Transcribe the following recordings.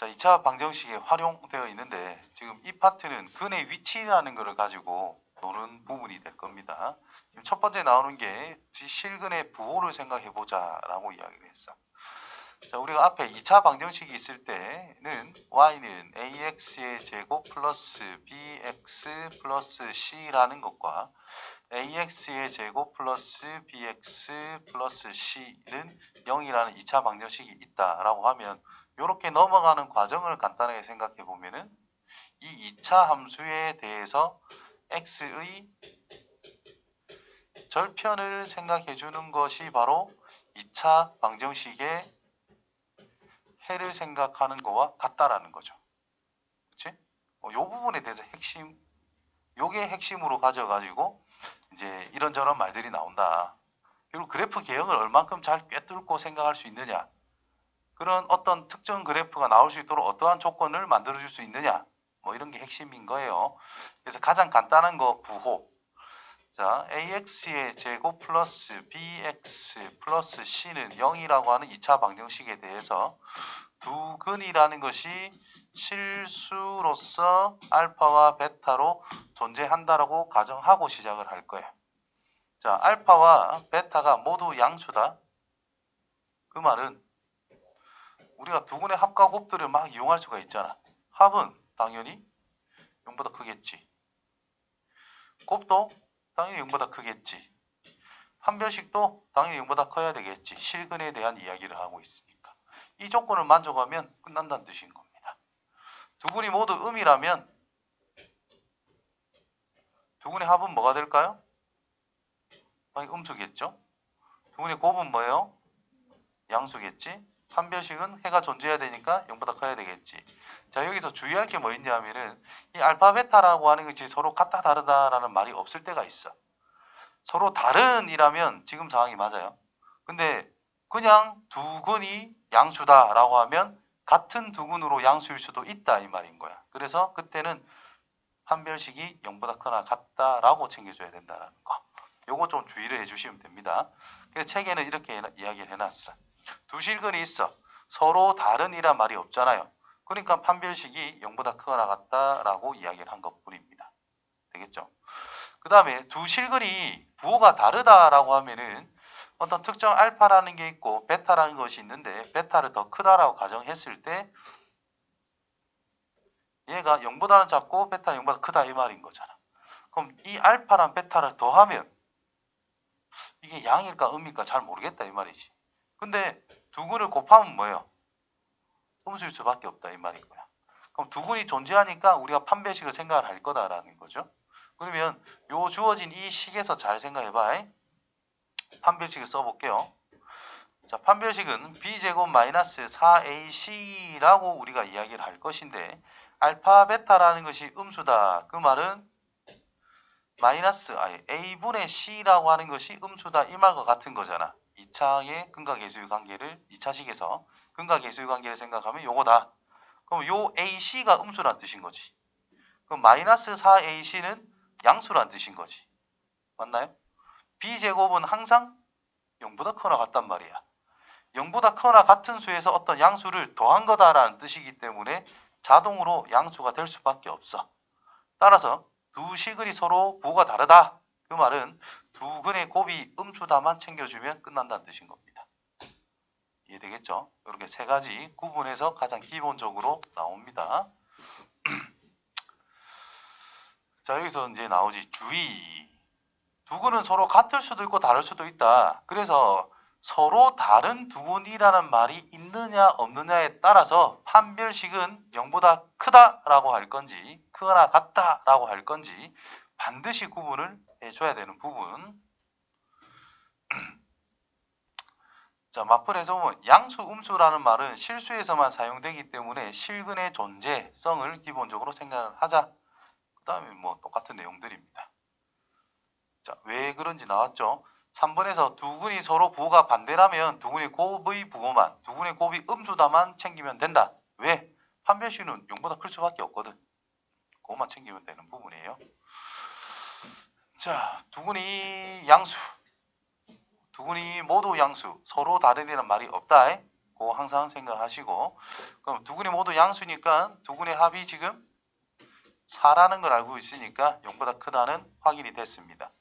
자, 2차 방정식에 활용되어 있는데 지금 이 파트는 근의 위치라는 것을 가지고 노는 부분이 될 겁니다. 지금 첫 번째 나오는 게 실근의 부호를 생각해 보자 라고 이야기를 했어. 자, 우리가 앞에 2차 방정식이 있을 때는 y는 ax의 제곱 플러스 bx 플러스 c라는 것과 ax의 제곱 플러스 bx 플러스 c는 0이라는 2차 방정식이 있다라고 하면 이렇게 넘어가는 과정을 간단하게 생각해 보면은 이 2차 함수에 대해서 x의 절편을 생각해 주는 것이 바로 2차 방정식의 해를 생각하는 거와 같다라는 거죠. 그치? 이 부분에 대해서 요게 핵심으로 가져가지고 이제 이런저런 말들이 나온다. 그리고 그래프 개형을 얼만큼 잘 꿰뚫고 생각할 수 있느냐. 그런 어떤 특정 그래프가 나올 수 있도록 어떠한 조건을 만들어줄 수 있느냐. 뭐 이런 게 핵심인 거예요. 그래서 가장 간단한 거 부호. 자, ax의 제곱 플러스 bx 플러스 c는 0이라고 하는 2차 방정식에 대해서 두 근이라는 것이 실수로서 알파와 베타로 존재한다라고 가정하고 시작을 할 거예요. 자, 알파와 베타가 모두 양수다. 그 말은 우리가 두 근의 합과 곱들을 막 이용할 수가 있잖아. 합은 당연히 0보다 크겠지. 곱도 당연히 0보다 크겠지. 판별식도 당연히 0보다 커야 되겠지. 실근에 대한 이야기를 하고 있으니까. 이 조건을 만족하면 끝난다는 뜻인 겁니다. 두 근이 모두 음이라면 두 근의 합은 뭐가 될까요? 당연히 음수겠죠. 두 근의 곱은 뭐예요? 양수겠지. 판별식은 해가 존재해야 되니까 0보다 커야 되겠지. 자, 여기서 주의할 게 뭐 있냐 하면은 이 알파 베타라고 하는 것이 서로 같다 다르다라는 말이 없을 때가 있어. 서로 다른이라면 지금 상황이 맞아요. 근데 그냥 두 근이 양수다라고 하면 같은 두 근으로 양수일 수도 있다 이 말인 거야. 그래서 그때는 판별식이 0보다 크거나 같다라고 챙겨줘야 된다는 거. 요거 좀 주의를 해주시면 됩니다. 그래서 책에는 이렇게 이야기를 해놨어. 두 실근이 있어. 서로 다른이란 말이 없잖아요. 그러니까 판별식이 0보다 크거나 같다라고 이야기를 한 것뿐입니다. 되겠죠? 그 다음에 두 실근이 부호가 다르다라고 하면은 어떤 특정 알파라는 게 있고 베타라는 것이 있는데 베타를 더 크다라고 가정했을 때 얘가 0보다는 작고 베타는 0보다 크다 이 말인 거잖아. 그럼 이 알파랑 베타를 더하면 이게 양일까 음일까 잘 모르겠다 이 말이지. 근데 두 근을 곱하면 뭐예요? 음수일 수밖에 없다 이 말인 거야. 그럼 두 근이 존재하니까 우리가 판별식을 생각을 할 거다라는 거죠. 그러면 요 주어진 이 식에서 잘 생각해봐. 판별식을 써볼게요. 자, 판별식은 b제곱 마이너스 4ac라고 우리가 이야기를 할 것인데 알파 베타라는 것이 음수다. 그 말은 마이너스 a분의 c라고 하는 것이 음수다 이 말과 같은 거잖아. 2차의 근과 계수의 관계를 2차식에서 근과 계수의 관계를 생각하면 요거다. 그럼 요 ac가 음수란 뜻인 거지. 그럼 마이너스 4ac는 양수란 뜻인 거지. 맞나요? b제곱은 항상 0보다 크거나 같단 말이야. 0보다 크거나 같은 수에서 어떤 양수를 더한 거다라는 뜻이기 때문에 자동으로 양수가 될 수밖에 없어. 따라서 두 식은이 서로 부호가 다르다. 그 말은 두 근의 곱이 음수다만 챙겨주면 끝난다는 뜻인 겁니다. 이해되겠죠? 이렇게 세 가지 구분해서 가장 기본적으로 나옵니다. 자, 여기서 이제 나오지 주의. 두 근은 서로 같을 수도 있고 다를 수도 있다. 그래서 서로 다른 두 근이라는 말이 있느냐 없느냐에 따라서 판별식은 0보다 크다라고 할 건지 크거나 같다라고 할 건지 반드시 구분을 해줘야 되는 부분. 자, 맞불에서 보면 양수, 음수라는 말은 실수에서만 사용되기 때문에 실근의 존재성을 기본적으로 생각을 하자. 그 다음에 뭐 똑같은 내용들입니다. 자, 왜 그런지 나왔죠? 3번에서 두 근이 서로 부호가 반대라면 두 근의 곱의 부호만, 두 근의 곱이 음수다만 챙기면 된다. 왜? 판별식은 0보다 클 수밖에 없거든. 그것만 챙기면 되는 부분이에요. 자, 두 근이 양수, 두 근이 모두 양수, 서로 다른이란 말이 없다. 그거 항상 생각하시고, 그럼 두 군이 모두 양수니까 두 군의 합이 지금 4라는 걸 알고 있으니까 0보다 크다는 확인이 됐습니다.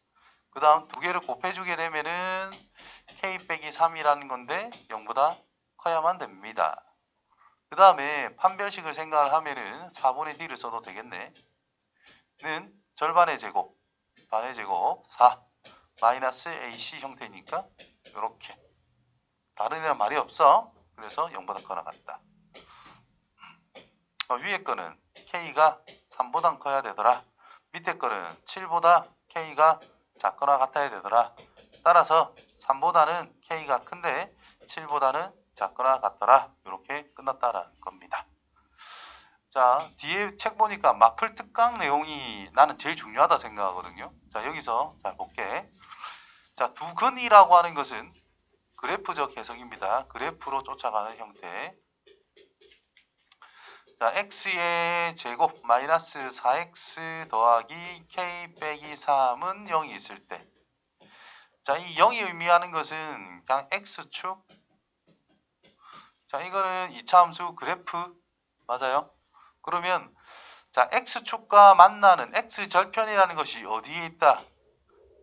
그 다음 두 개를 곱해주게 되면은 k 빼기 3이라는 건데 0보다 커야만 됩니다. 그 다음에 판별식을 생각을 하면은 4분의 d를 써도 되겠네. 는 절반의 제곱, 반의 제곱, 4 마이너스 ac 형태니까 이렇게 다른 애랑 말이 없어. 그래서 0보다 커나 같다. 위에 거는 k가 3보다 커야 되더라. 밑에 거는 7보다 k가 작거나 같아야 되더라. 따라서 3보다는 k가 큰데 7보다는 작거나 같더라. 이렇게 끝났다라는 겁니다. 자, 뒤에 책 보니까 마플 특강 내용이 나는 제일 중요하다 생각하거든요. 자, 여기서 잘 볼게. 자, 두근이라고 하는 것은 그래프적 해석입니다. 그래프로 쫓아가는 형태. 자, x의 제곱 마이너스 4x 더하기 k 빼기 3은 0이 있을 때. 자, 이 0이 의미하는 것은 그냥 x축. 자, 이거는 2차 함수 그래프 맞아요? 그러면 자, x축과 만나는 x절편이라는 것이 어디에 있다?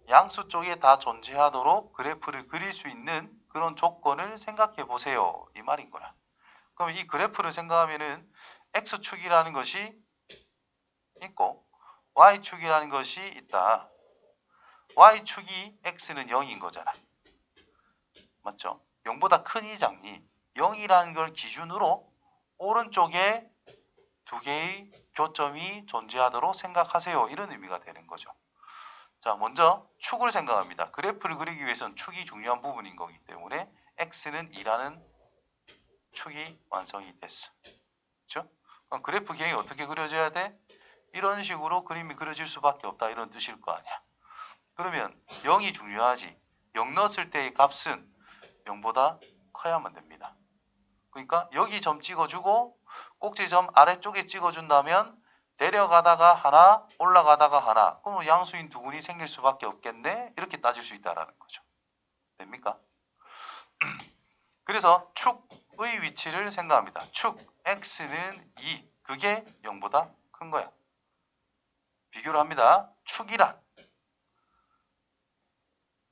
양수 쪽에 다 존재하도록 그래프를 그릴 수 있는 그런 조건을 생각해 보세요. 이 말인 거야. 그럼 이 그래프를 생각하면은 x축이라는 것이 있고 y축이라는 것이 있다. y축이 x는 0인 거잖아. 맞죠? 0보다 크니 작니? 0이라는 걸 기준으로 오른쪽에 두 개의 교점이 존재하도록 생각하세요. 이런 의미가 되는 거죠. 자, 먼저 축을 생각합니다. 그래프를 그리기 위해서는 축이 중요한 부분인 거기 때문에 x는 2라는 축이 완성이 됐어. 그렇죠? 그럼 그래프 기행이 어떻게 그려져야 돼? 이런 식으로 그림이 그려질 수밖에 없다. 이런 뜻일 거 아니야. 그러면 0이 중요하지. 0 넣었을 때의 값은 0보다 커야만 됩니다. 그러니까 여기 점 찍어주고 꼭지점 아래쪽에 찍어준다면 내려가다가 하나, 올라가다가 하나. 그럼 양수인 두근이 생길 수밖에 없겠네. 이렇게 따질 수 있다라는 거죠. 됩니까? 그래서 축의 위치를 생각합니다. 축 x는 2. 그게 0보다 큰 거야. 비교를 합니다. 축이란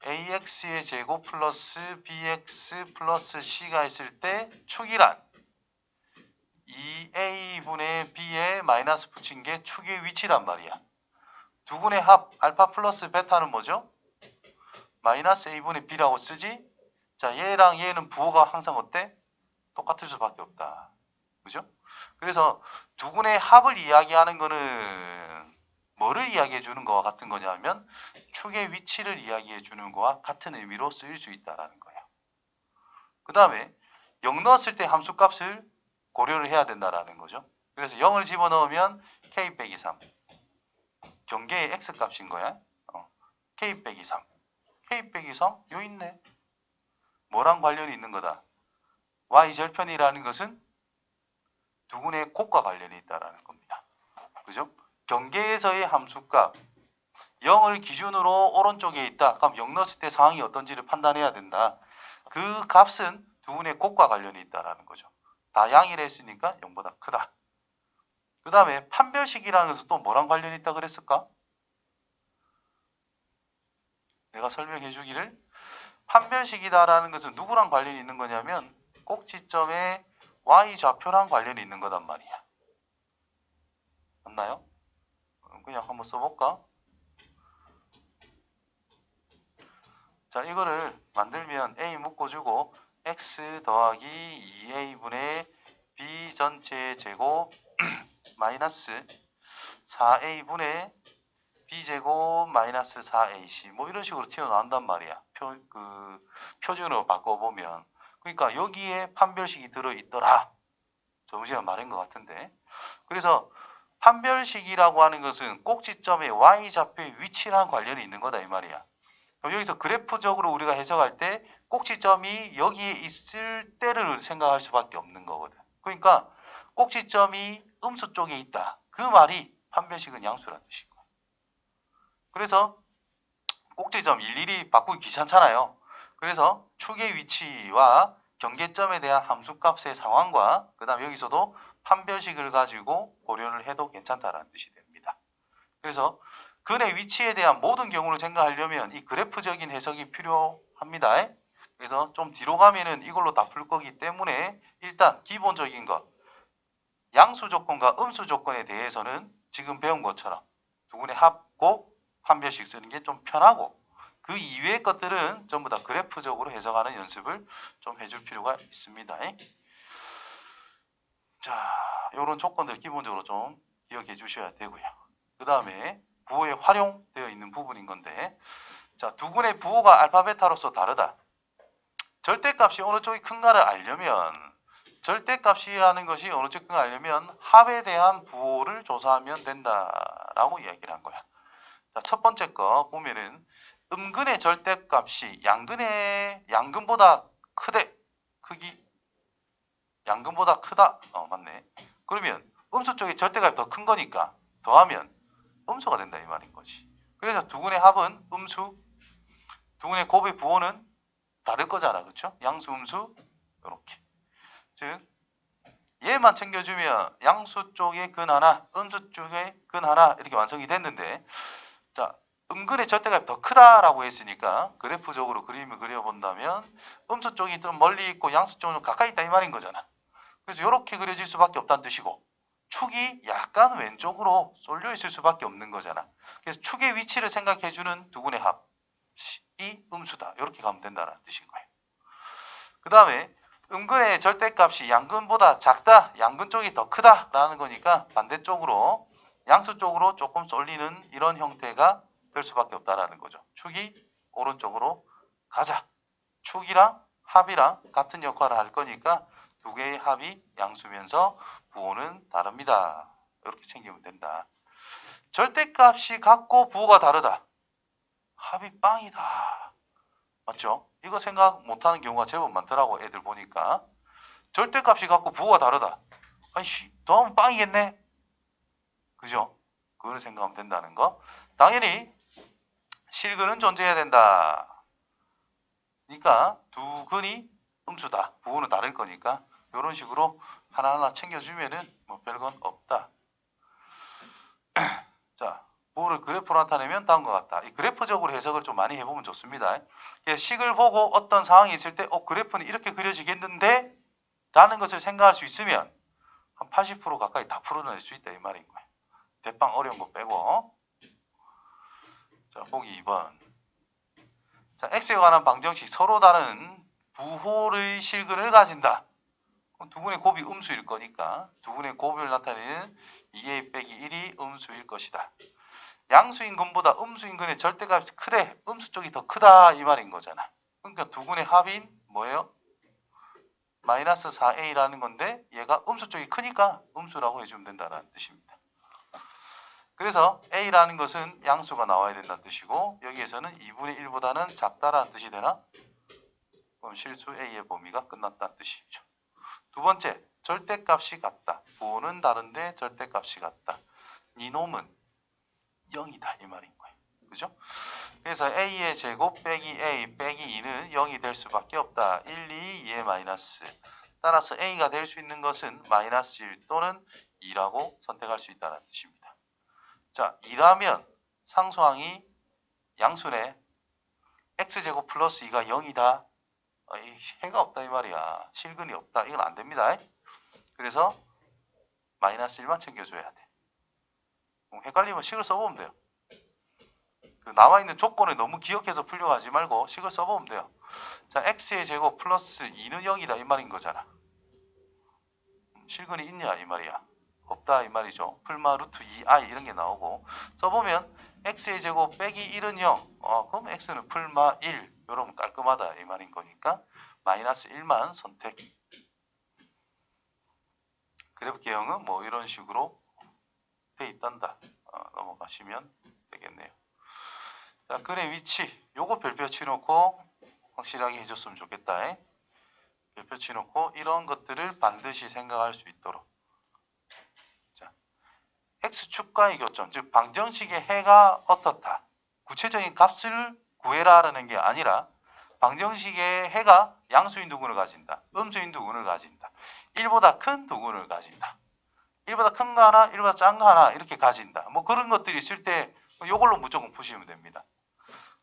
ax의 제곱 플러스 bx 플러스 c가 있을 때 축이란 2a분의 b에 마이너스 붙인 게 축의 위치란 말이야. 두 분의 합 알파 플러스 베타는 뭐죠? 마이너스 a분의 b라고 쓰지? 자, 얘랑 얘는 부호가 항상 어때? 똑같을 수밖에 없다. 그죠? 그래서 두 분의 합을 이야기하는 거는 뭐를 이야기해 주는 거와 같은 거냐면 축의 위치를 이야기해 주는 거와 같은 의미로 쓰일 수 있다는 거예요. 그 다음에 0 넣었을 때 함수값을 고려를 해야 된다는 거죠. 그래서 0을 집어넣으면 k 빼기 3. 경계의 x 값인 거야. k 빼기 3. k 빼기 3? 요 있네. 뭐랑 관련이 있는 거다? y절편이라는 것은 두근의 곱과 관련이 있다는 겁니다. 그죠? 경계에서의 함수값 0을 기준으로 오른쪽에 있다. 그럼 0 넣었을 때 상황이 어떤지를 판단해야 된다. 그 값은 두근의 곱과 관련이 있다는 거죠. 다 양이라 했으니까 0보다 크다. 그 다음에 판별식이라는 것은 또 뭐랑 관련이 있다 그랬을까? 내가 설명해 주기를 판별식이다라는 것은 누구랑 관련이 있는 거냐면 꼭지점에 y좌표랑 관련이 있는 거단 말이야. 맞나요? 그냥 한번 써볼까? 자, 이거를 만들면 a 묶어주고 x 더하기 2a분의 b 전체 제곱 마이너스 4a분의 b제곱 마이너스 4ac 뭐 이런 식으로 튀어나온단 말이야. 표준으로 바꿔보면. 그러니까 여기에 판별식이 들어있더라. 정시가 말인 것 같은데. 그래서 판별식이라고 하는 것은 꼭지점의 y좌표의 위치랑 관련이 있는 거다 이 말이야. 그럼 여기서 그래프적으로 우리가 해석할 때 꼭지점이 여기에 있을 때를 생각할 수밖에 없는 거거든. 그러니까 꼭지점이 음수 쪽에 있다. 그 말이 판별식은 양수라는 뜻이고. 그래서 꼭지점 일일이 바꾸기 귀찮잖아요. 그래서 축의 위치와 경계점에 대한 함수값의 상황과 그 다음에 여기서도 판별식을 가지고 고려를 해도 괜찮다라는 뜻이 됩니다. 그래서 근의 위치에 대한 모든 경우를 생각하려면 이 그래프적인 해석이 필요합니다. 그래서 좀 뒤로 가면은 이걸로 다 풀 거기 때문에 일단 기본적인 것 양수 조건과 음수 조건에 대해서는 지금 배운 것처럼 두근의 합곱 판별식 쓰는 게 좀 편하고 그 이외의 것들은 전부 다 그래프적으로 해석하는 연습을 좀 해줄 필요가 있습니다. 자, 이런 조건들 기본적으로 좀 기억해 주셔야 되고요. 그 다음에 부호에 활용되어 있는 부분인 건데 자, 두근의 부호가 알파 베타로서 다르다. 절대값이 어느 쪽이 큰가를 알려면 절대값이라는 것이 어느 쪽이 큰가 알려면 합에 대한 부호를 조사하면 된다라고 이야기를 한 거야. 자, 첫 번째 거 보면은 음근의 절대값이 양근보다 크기 양근보다 크다. 맞네. 그러면 음수 쪽에 절대값이 더 큰 거니까 더하면 음수가 된다 이 말인 거지. 그래서 두근의 합은 음수, 두근의 곱의 부호는 다를 거잖아, 그렇죠? 양수, 음수 이렇게. 즉 얘만 챙겨주면 양수 쪽에 근 하나, 음수 쪽에 근 하나 이렇게 완성이 됐는데 자, 음근의 절대값이 더 크다라고 했으니까 그래프적으로 그림을 그려본다면 음수 쪽이 좀 멀리 있고 양수 쪽은 좀 가까이 있다 이 말인 거잖아. 그래서 이렇게 그려질 수밖에 없다는 뜻이고 축이 약간 왼쪽으로 쏠려 있을 수밖에 없는 거잖아. 그래서 축의 위치를 생각해주는 두근의 합이 음수다. 이렇게 가면 된다는 뜻인 거예요. 그 다음에 음근의 절대값이 양근보다 작다, 양근 쪽이 더 크다라는 거니까 반대쪽으로 양수 쪽으로 조금 쏠리는 이런 형태가 될 수밖에 없다라는 거죠. 축이 오른쪽으로 가자. 축이랑 합이랑 같은 역할을 할 거니까 두 개의 합이 양수면서 부호는 다릅니다. 이렇게 챙기면 된다. 절대값이 같고 부호가 다르다. 합이 빵이다. 맞죠? 이거 생각 못하는 경우가 제법 많더라고 애들 보니까. 절대값이 같고 부호가 다르다. 아이씨 더하면 빵이겠네. 그죠? 그걸 생각하면 된다는 거. 당연히 실근은 존재해야 된다. 그러니까 두 근이 음수다. 부호는 다를 거니까 이런 식으로 하나하나 챙겨주면은 뭐 별건 없다. 자, 부호를 그래프로 나타내면 다음과 같다. 이 그래프적으로 해석을 좀 많이 해보면 좋습니다. 식을 보고 어떤 상황이 있을 때 그래프는 이렇게 그려지겠는데 라는 것을 생각할 수 있으면 한 80% 가까이 다 풀어낼 수 있다 이 말인 거예요. 대빵 어려운 거 빼고. 자, 보기 2번. 자, x에 관한 방정식 서로 다른 부호의 실근을 가진다. 두분의 곱이 음수일 거니까 두분의 곱을 나타내는 2a 빼기 1이 음수일 것이다. 양수인 근보다 음수인 근의 절대값이 크대. 음수 쪽이 더 크다 이 말인 거잖아. 그러니까 두분의 합인 뭐예요? 마이너스 4a라는 건데 얘가 음수 쪽이 크니까 음수라고 해주면 된다는 뜻입니다. 그래서 a라는 것은 양수가 나와야 된다는 뜻이고 여기에서는 2분의 1보다는 작다라는 뜻이 되나? 그럼 실수 a의 범위가 끝났다는 뜻이죠. 두 번째, 절대값이 같다. 부호는 다른데 절대값이 같다. 이놈은 0이다 이 말인 거예요. 그죠? 그래서 a의 제곱 빼기 a 빼기 2는 0이 될 수밖에 없다. 1, 2, 2의 마이너스. 따라서 a가 될 수 있는 것은 마이너스 1 또는 2라고 선택할 수 있다는 뜻입니다. 자, 2라면 상수항이 양수네. x제곱 플러스 2가 0이다. 해가 없다 이 말이야. 실근이 없다. 이건 안 됩니다. 그래서 마이너스 1만 챙겨줘야 돼. 헷갈리면 식을 써보면 돼요. 남아있는 조건을 너무 기억해서 풀려고 하지 말고 식을 써보면 돼요. 자, x의 제곱 플러스 2는 0이다 이 말인 거잖아. 실근이 있냐 이 말이야. 없다 이 말이죠. 풀마 루트 2i 이런 게 나오고 써보면 x의 제곱 빼기 1은 0. 그럼 x는 풀마 1. 이러면 깔끔하다 이 말인 거니까 마이너스 1만 선택. 그래프 개형은 뭐 이런 식으로 돼 있단다. 넘어가시면 되겠네요. 자, 근의 위치 요거 별표 치놓고 확실하게 해줬으면 좋겠다. 별표 치놓고 이런 것들을 반드시 생각할 수 있도록. 자, x축과의 교점, 즉 방정식의 해가 어떻다. 구체적인 값을 구해라라는 게 아니라 방정식의 해가 양수인 두근을 가진다. 음수인 두근을 가진다. 1보다 큰 두근을 가진다. 1보다 큰 거 하나, 1보다 작은 거 하나 이렇게 가진다. 뭐 그런 것들이 있을 때 이걸로 무조건 푸시면 됩니다.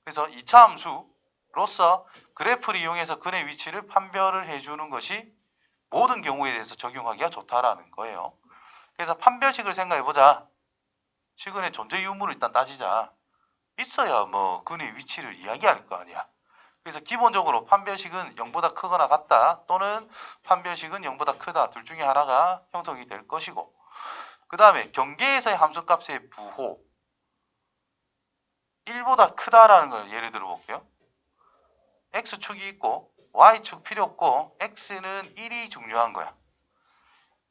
그래서 2차 함수로서 그래프를 이용해서 근의 위치를 판별을 해주는 것이 모든 경우에 대해서 적용하기가 좋다라는 거예요. 그래서 판별식을 생각해보자. 식은의 존재 유무를 일단 따지자. 있어야 뭐 근의 위치를 이야기할 거 아니야. 그래서 기본적으로 판별식은 0보다 크거나 같다 또는 판별식은 0보다 크다 둘 중에 하나가 형성이 될 것이고, 그 다음에 경계에서의 함수값의 부호 1보다 크다라는 걸 예를 들어 볼게요. x축이 있고 y축 필요 없고 x는 1이 중요한 거야.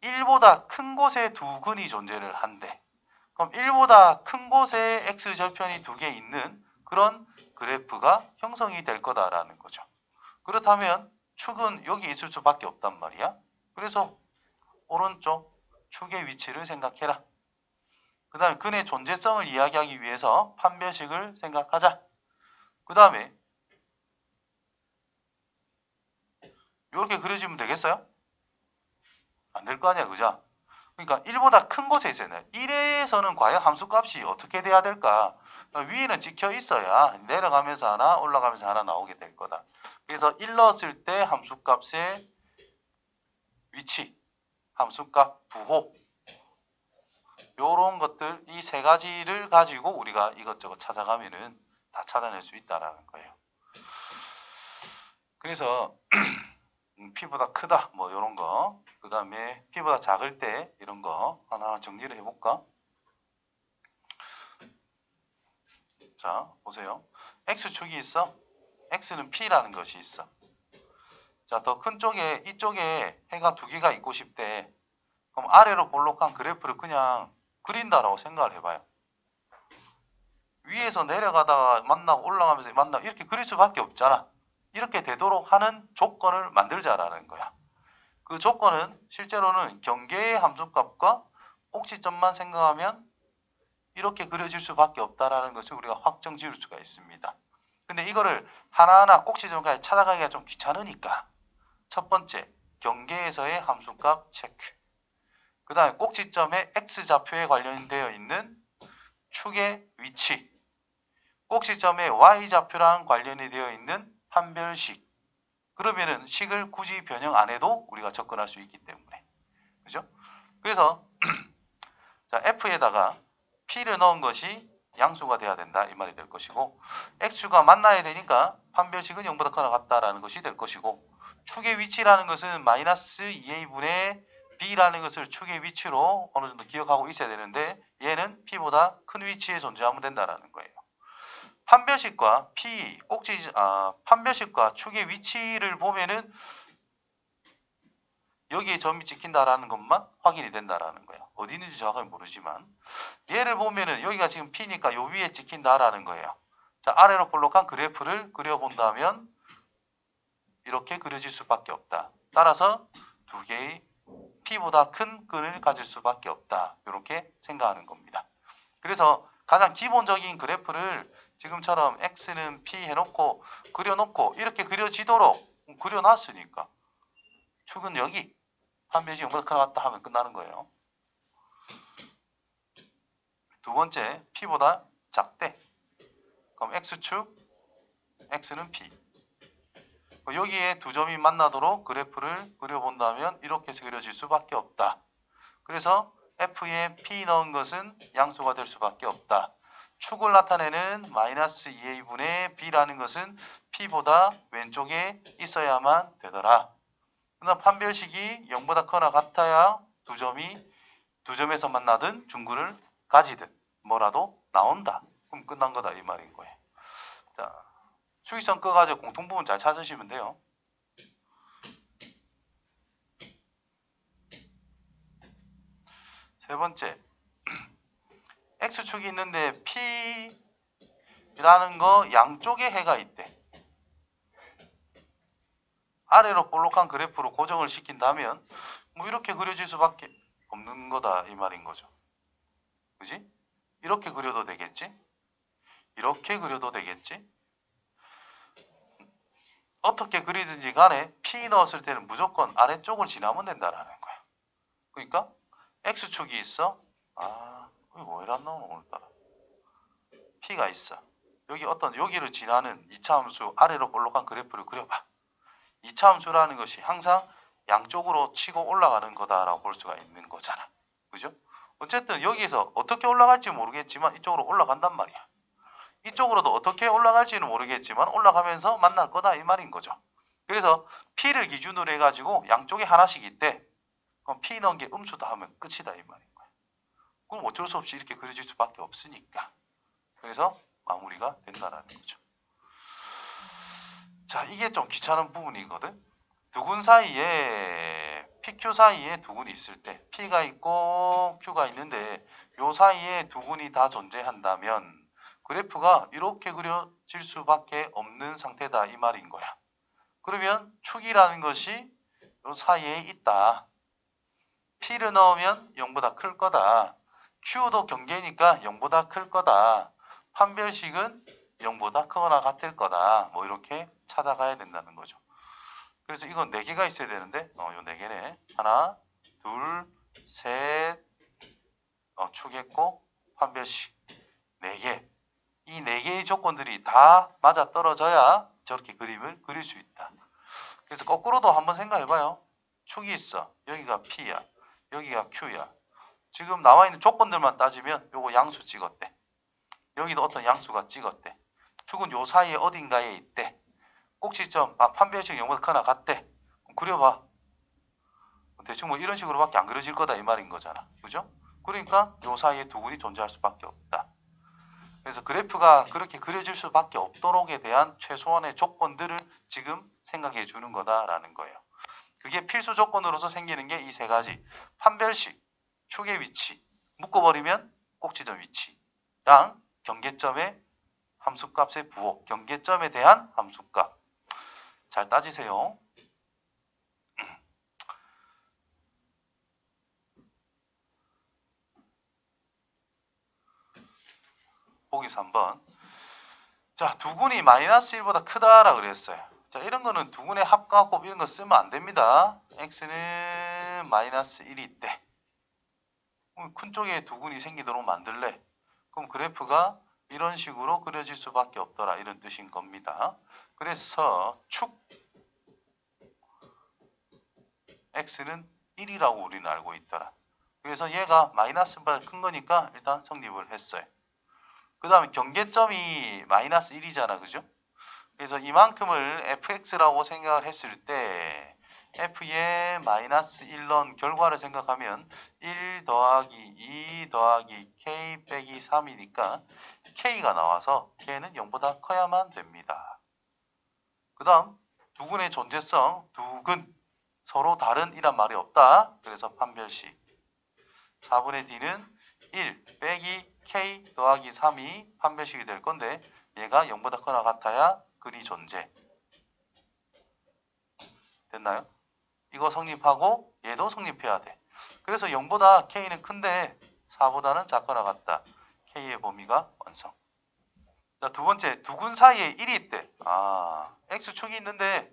1보다 큰 곳에 두 근이 존재를 한대. 그럼 1보다 큰 곳에 x절편이 두 개 있는 그런 그래프가 형성이 될 거다라는 거죠. 그렇다면 축은 여기 있을 수밖에 없단 말이야. 그래서 오른쪽 축의 위치를 생각해라. 그 다음에 근의 존재성을 이야기하기 위해서 판별식을 생각하자. 그 다음에 이렇게 그려지면 되겠어요? 안 될 거 아니야, 그죠? 그러니까 1보다 큰 곳에 있어야 돼. 1에서는 과연 함수값이 어떻게 돼야 될까? 위에는 찍혀 있어야 내려가면서 하나, 올라가면서 하나 나오게 될 거다. 그래서 1 넣었을 때 함수값의 위치, 함수값 부호, 요런 것들, 이 세 가지를 가지고 우리가 이것저것 찾아가면은 다 찾아낼 수 있다라는 거예요. 그래서 P보다 크다, 뭐 요런 거, 그 다음에 P보다 작을 때 이런 거 하나 정리를 해볼까? 자, 보세요. X축이 있어. X는 P라는 것이 있어. 자, 더 큰 쪽에, 이쪽에 해가 두 개가 있고 싶대. 그럼 아래로 볼록한 그래프를 그냥 그린다라고 생각을 해봐요. 위에서 내려가다가 만나고 올라가면서 만나고 이렇게 그릴 수밖에 없잖아. 이렇게 되도록 하는 조건을 만들자라는 거야. 그 조건은 실제로는 경계의 함수값과 꼭지점만 생각하면 이렇게 그려질 수밖에 없다라는 것을 우리가 확정 지을 수가 있습니다. 근데 이거를 하나하나 꼭지점까지 찾아가기가 좀 귀찮으니까 첫 번째, 경계에서의 함수값 체크. 그 다음에 꼭지점의 x좌표에 관련되어 있는 축의 위치. 꼭지점의 y좌표랑 관련이 되어 있는 판별식. 그러면은 식을 굳이 변형 안 해도 우리가 접근할 수 있기 때문에. 그죠? 그래서 자, f에다가 p를 넣은 것이 양수가 돼야 된다 이 말이 될 것이고, x가 만나야 되니까 판별식은 0보다 크거나 같다라는 것이 될 것이고, 축의 위치라는 것은 마이너스 2a분의 b라는 것을 축의 위치로 어느 정도 기억하고 있어야 되는데 얘는 p보다 큰 위치에 존재하면 된다라는 거예요. 판별식과 판별식과 축의 위치를 보면은 여기에 점이 찍힌다라는 것만 확인이 된다라는 거예요. 어디 있는지 정확하게 모르지만 얘를 보면은 여기가 지금 P니까 요 위에 찍힌다라는 거예요. 자, 아래로 볼록한 그래프를 그려본다면 이렇게 그려질 수밖에 없다. 따라서 두 개의 P보다 큰 근을 가질 수밖에 없다. 이렇게 생각하는 겁니다. 그래서 가장 기본적인 그래프를 지금처럼 X는 P 해놓고 그려놓고 이렇게 그려지도록 그려놨으니까 축은 여기 판별식 0보다 크다 같다 하면 끝나는 거예요. 두 번째, P보다 작대. 그럼 X축, X는 P. 여기에 두 점이 만나도록 그래프를 그려본다면 이렇게 해서 그려질 수밖에 없다. 그래서 F에 P 넣은 것은 양수가 될 수밖에 없다. 축을 나타내는 마이너스 2a분의 b라는 것은 P보다 왼쪽에 있어야만 되더라. 그다음 판별식이 0보다 크거나 같아야 두 점에서 만나든 중근을 가지든 뭐라도 나온다. 그럼 끝난 거다 이 말인 거예요. 자, 수익선 꺼가지고 공통부분 잘 찾으시면 돼요. 세 번째, x축이 있는데 p라는 거 양쪽에 해가 있대. 아래로 볼록한 그래프로 고정을 시킨다면 뭐 이렇게 그려질 수밖에 없는 거다 이 말인 거죠. 그지? 이렇게 그려도 되겠지? 이렇게 그려도 되겠지? 어떻게 그리든지 간에 P 넣었을 때는 무조건 아래쪽을 지나면 된다라는 거야. 그러니까 X축이 있어. 이거 왜 이렇게 안 나오노 오늘따라. P가 있어. 여기를 지나는 2차 함수 아래로 볼록한 그래프를 그려봐. 2차 함수라는 것이 항상 양쪽으로 치고 올라가는 거다라고 볼 수가 있는 거잖아. 그죠? 어쨌든 여기에서 어떻게 올라갈지 모르겠지만 이쪽으로 올라간단 말이야. 이쪽으로도 어떻게 올라갈지는 모르겠지만 올라가면서 만날 거다 이 말인 거죠. 그래서 P를 기준으로 해가지고 양쪽에 하나씩 있대. 그럼 P 넣은 게 음수다 하면 끝이다 이 말인 거야. 그럼 어쩔 수 없이 이렇게 그려질 수밖에 없으니까. 그래서 마무리가 된다라는 거죠. 자, 이게 좀 귀찮은 부분이거든. 두근 사이에 PQ 사이에 두근이 있을 때 P가 있고 Q가 있는데 요 사이에 두근이 다 존재한다면 그래프가 이렇게 그려질 수밖에 없는 상태다 이 말인 거야. 그러면 축이라는 것이 요 사이에 있다. P를 넣으면 0보다 클 거다. Q도 경계니까 0보다 클 거다. 판별식은 0보다 크거나 같을 거다. 뭐 이렇게 찾아가야 된다는 거죠. 그래서 이건 4개가 있어야 되는데 요 4개네. 하나, 둘, 셋, 축했고 판별식 4개. 이 4개의 조건들이 다 맞아 떨어져야 저렇게 그림을 그릴 수 있다. 그래서 거꾸로도 한번 생각해봐요. 축이 있어. 여기가 P야. 여기가 Q야. 지금 나와 있는 조건들만 따지면 요거 양수 찍었대. 여기도 어떤 양수가 찍었대. 축은 요 사이에 어딘가에 있대. 꼭지점, 판별식 0보다 크나 같대. 그려봐. 대충 뭐 이런 식으로밖에 안 그려질 거다 이 말인 거잖아. 그죠? 그러니까 요 사이에 두근이 존재할 수밖에 없다. 그래서 그래프가 그렇게 그려질 수밖에 없도록에 대한 최소한의 조건들을 지금 생각해 주는 거다라는 거예요. 그게 필수 조건으로서 생기는 게 이 3가지. 판별식, 축의 위치, 묶어버리면 꼭지점 위치랑 경계점의 함수값의 부호, 경계점에 대한 함수값. 잘 따지세요. 보기 3번. 자, 두근이 마이너스 1보다 크다라 그랬어요. 자, 이런 거는 두근의 합과 곱 이런 거 쓰면 안 됩니다. x는 마이너스 1이 있대. 큰 쪽에 두근이 생기도록 만들래. 그럼 그래프가 이런 식으로 그려질 수밖에 없더라. 이런 뜻인 겁니다. 그래서 축 x는 1이라고 우리는 알고 있더라. 그래서 얘가 마이너스 1보다 큰 거니까 일단 성립을 했어요. 그 다음에 경계점이 마이너스 1이잖아. 그죠? 그래서 이만큼을 fx라고 생각을 했을 때 f의 마이너스 1 넣은 결과를 생각하면 1 더하기 2 더하기 k 빼기 3이니까 k가 나와서 k는 0보다 커야만 됩니다. 그 다음 두근의 존재성, 두근 서로 다른 이란 말이 없다. 그래서 판별식 4분의 d는 1 빼기 k 더하기 3이 판별식이 될 건데 얘가 0보다 커나 같아야 글이 존재. 됐나요? 이거 성립하고 얘도 성립해야 돼. 그래서 0보다 k는 큰데 4보다는 작거나 같다. k의 범위가 완성. 자, 두 번째, 두근 사이에 1이 있대. x축이 있는데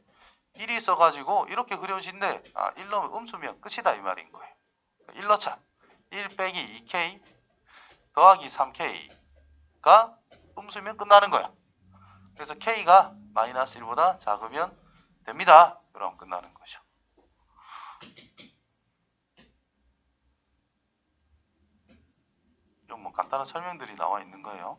1이 있어가지고 이렇게 그려진대. 1 넣으면 음수면 끝이다 이 말인 거예요. 1 넣자. 1 빼기 2k 더하기 3k가 음수면 끝나는 거야. 그래서 k가 마이너스 1보다 작으면 됩니다. 그럼 끝나는 거죠. 좀 뭐 간단한 설명들이 나와 있는 거예요.